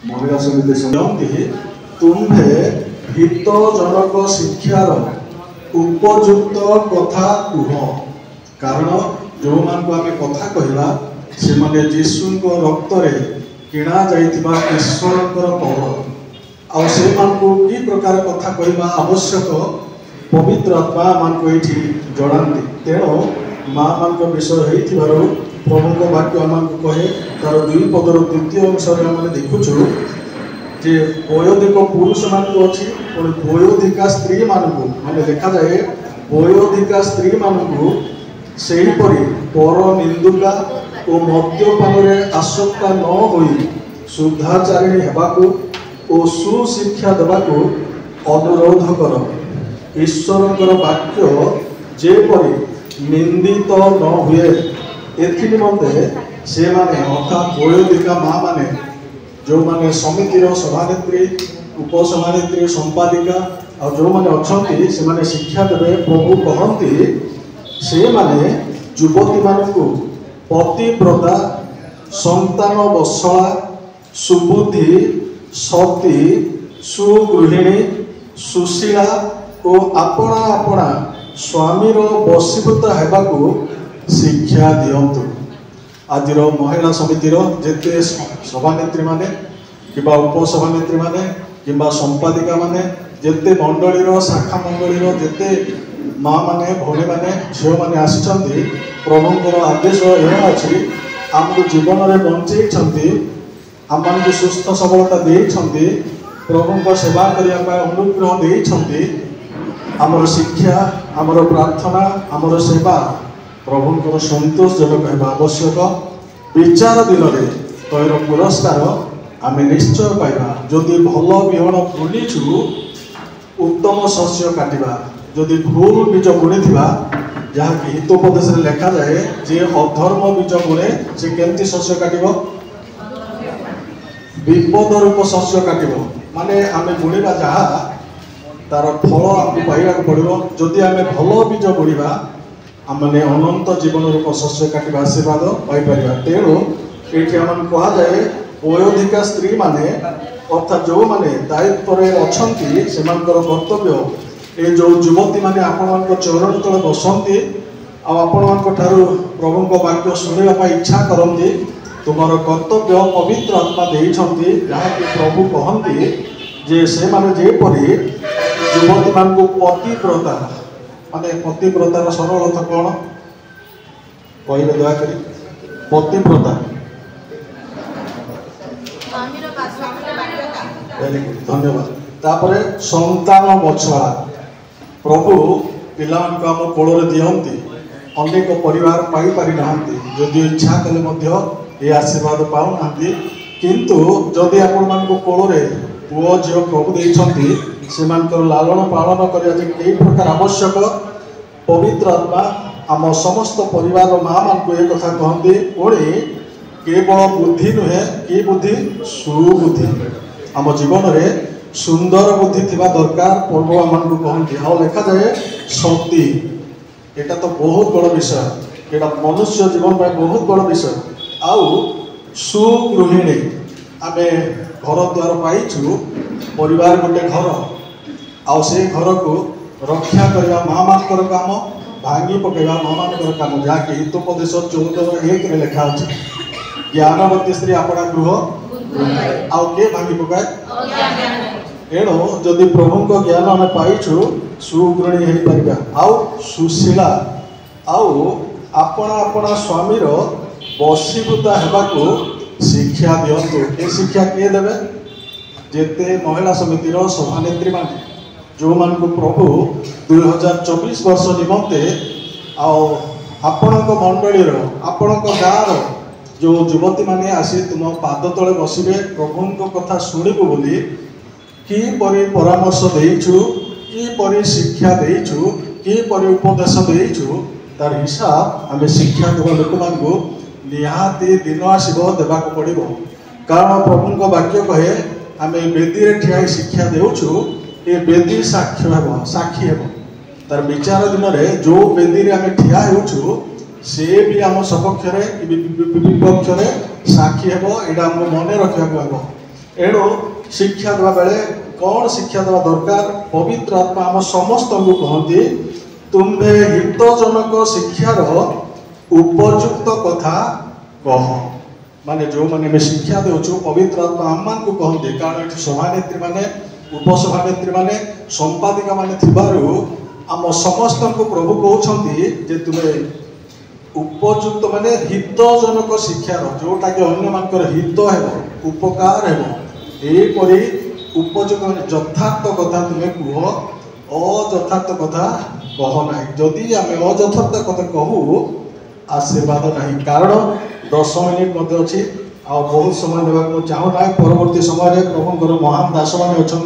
महिला समिति समझती तुम्हे हितजनक शिक्षार उपयुक्त कथा कुह कारण जो मान को आमे कथा कहला से माने जीशु को रक्त रे किणा जाइतिबा ईश्वरकर पौर आ से मान को की प्रकार कथा कहबा आवश्यक पवित्र आत्मा मान को एठी जणांती तेणु माँ मान को विषय होइथिबारो प्रभु को वाक्य आम को कहे तार 2 पदर द्वितीय अंशरे आम देखुचु जे वयोधिक पुरुष मान को अच्छी वयोधिका स्त्री मान को माने देखा जाए वयोधिका स्त्री मान को सही परी पर निंदुका और मद्यपान रे आसक्ता न होई शुद्धाचारिणी हेबाकू और सुशिक्षा देबाकू अनुरोध कर ईश्वरकर वाक्य जेपरी निंदित न हुए एथि निमंते से माने अर्थात वयोधिका माँ माने जो माने समितिर सभानेत्री उपसभानेत्री संपादिका और जो माने अछंती से माने शिक्षा देवे प्रभु कहंती से माने युवती मानकु पतिव्रता संतान बसला सुबुद्धि सती सुगृहिणी सुशीला और आपणा आपणा स्वामीर बशीभूत हेबाकू शिक्षा दियंतु आज महिला समितिर जेते सभानेत्री माने किबा उपसभानेत्री माने किबा संपादिका माने जेते मंडलीर शाखा मंडलीर जेते माँ माने भौणी माने झील माने आसिछंती प्रभुंकर आदेश यह अछि आमको जीवन में बंचई आम को सुस्थ सबलता देइछंती प्रभु सेवा करने अनुग्रह देइछंती आमर शिक्षा आमर प्रार्थना आमर सेवा प्रभुंकर संतोषजनक होगा आवश्यक विचार दिन में तैर पुरस्कार आम निश्चय पाइबा जदि भल विहन बुणीचु उत्तम शस्य काटिबा जदि भूल बीज बुणी जहाँकि हितोपदेश लिखा जाए जे अधर्म बीज बुणे से केमती शस्य काटिब विपद रूप शस्य काटिब माने आम बुणीबा जहाँ तार फल आमको पाइबा पड़ो जदि आम भल बीज बुणीबा आमने अनंत जीवन रूप शस्य काटिबा आशीर्वाद पाइपर तेणु ये आम कह जाए वयोधिका स्त्री माने अर्थात जो माने दायित्व अच्छी से कर्तव्य ये जो युवती माने आपण चरण तले बसती आपण प्रभु वाक्य शुणा इच्छा करती तुमर कर्तव्य पवित्र आत्मा देइछंती जहाँकि प्रभु कहती जे से माने जेपरी युवती मान को पतिव्रता माने पतिव्रतार सरल अर्थ कौन कहले दयाकरी पतिव्रता धन्यवाद तापरे संतान बछड़ा प्रभु पिला आम कोल दियंती अनेक परिवार पाई पारि नाहंती जदि इच्छा कले ये आशीर्वाद पाऊ नाहंती किंतु जदि आपण मान को कोल पुओ झील प्रभु देइछंती सेमानकर लालन पालन करिया प्रकार आवश्यक पवित्र आत्मा आम समस्त परिवार माँ मान को एक कथा कहती पुणी केवल बुद्धि नुहे कि बुद्धि सुबुद्धि आम जीवन में सुंदर बुद्धि थिबा दरकार प्रभु आम को कहती आ लिखा जाए सती एटा तो बहुत बड़ विषय एटा मनुष्य जीवन में बहुत बड़ विषय आउ सुगृहिणी आम घर द्वार पाइछु परिवार गोटे घर आउ से घर को रक्षा करवा माँ मान काम भांगी पकेवा माँ मान काम जहाँकि हितोपदेश 14:1 लिखा अच्छे ज्ञानवती स्त्री अपना गृह आउ के भांगी पकाए एणु जदि प्रभु ज्ञान आम पाइछु सुगृहिणी हो पार आउ सुशीला आउ आपणा आपणा स्वामीर बशीभूता हेबाकू शिक्षा दियंतु ए शिक्षा किए देवे जेते महिला समितिर सभानेत्री माने जो मान को प्रभु 2024 वर्ष निमंते आपण मंडलीर आपण गाँव जो युवती माने आसी तुम पाद तले बसबे प्रभु कथा शुणु बोली कि परी परामर्श देइछु कि परी शिक्षा देइछु कि परी उपदेश देइछु तार हिसाब आम शिक्षा देव लोक मान को निहाती दिन आसब देवा पड़ो कारण प्रभु वाक्य कहे आम बेदी ठिया शिक्षा देउछु ये बेदी साक्षी हेब तार विचार दिन में जो बेदी आम ठिया होछु से भी आम सपक्ष विपक्ष साक्षी हेब यहाँ आमको मन रखा हम एणु शिक्षा देवा बेले कौन शिक्षा देवा दरकार पवित्र आत्मा आम समस्त को कहती तुम्हे हितजनक शिक्षार उपयुक्त कथा कह माने जो माने शिक्षा देउछु पवित्र आत्मा आम मान को कहते कारण ये सभानेत्री माने उपसभानेत्री माने संपादिका माने थिबारु आम समस्त को प्रभु कहउछंती जे तुमे उपयुक्त माने हितजनक शिक्षार जोटा कि अन्य मानकर हित हेबो उपकार हेबो एपरि उपयुक्त माने यथार्थ कथा तुमे कह अयथार्थ कथा कह ना जदि आम अयथार्थ कथा कहू आशीर्वाद नहीं कारण 10 मिनिट मध्य अच्छी आ बहुत समय देवाक चाहूना परवर्ती समय प्रभुंर महान दास मैंने अच्छा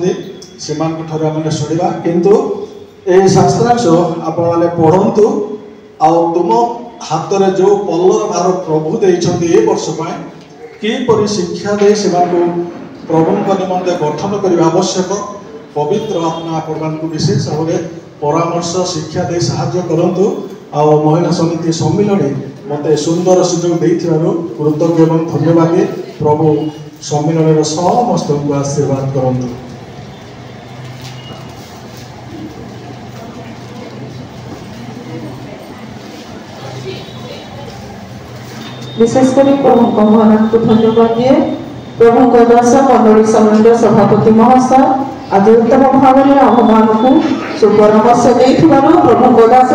से मैंने शुणा किंतु ये शास्त्रांश आपण मैंने पढ़ु आ तुम हाथ में जो पल्लर भार प्रभु देते ये वर्ष किपरि शिक्षा दे से प्रभु निमंते गठन करने आवश्यक पवित्र आत्मा आपण विशेष भाव में परामर्श शिक्षा दे साहाय्य करंतु आ महिला समिति सम्मिलनी मते सुंदर सुजोग देथिबारु कृतज्ञ एवं धन्यवाद प्रभु सम्मिलन समस्त को आशीर्वाद करंतु। विशेषकर प्रभु महाराज को धन्यवाद दिए प्रभु दास मंडली सम्मेलन सभापति महाशय आज उत्तम भाव में आम मान को सुपरामर्श प्रभु दास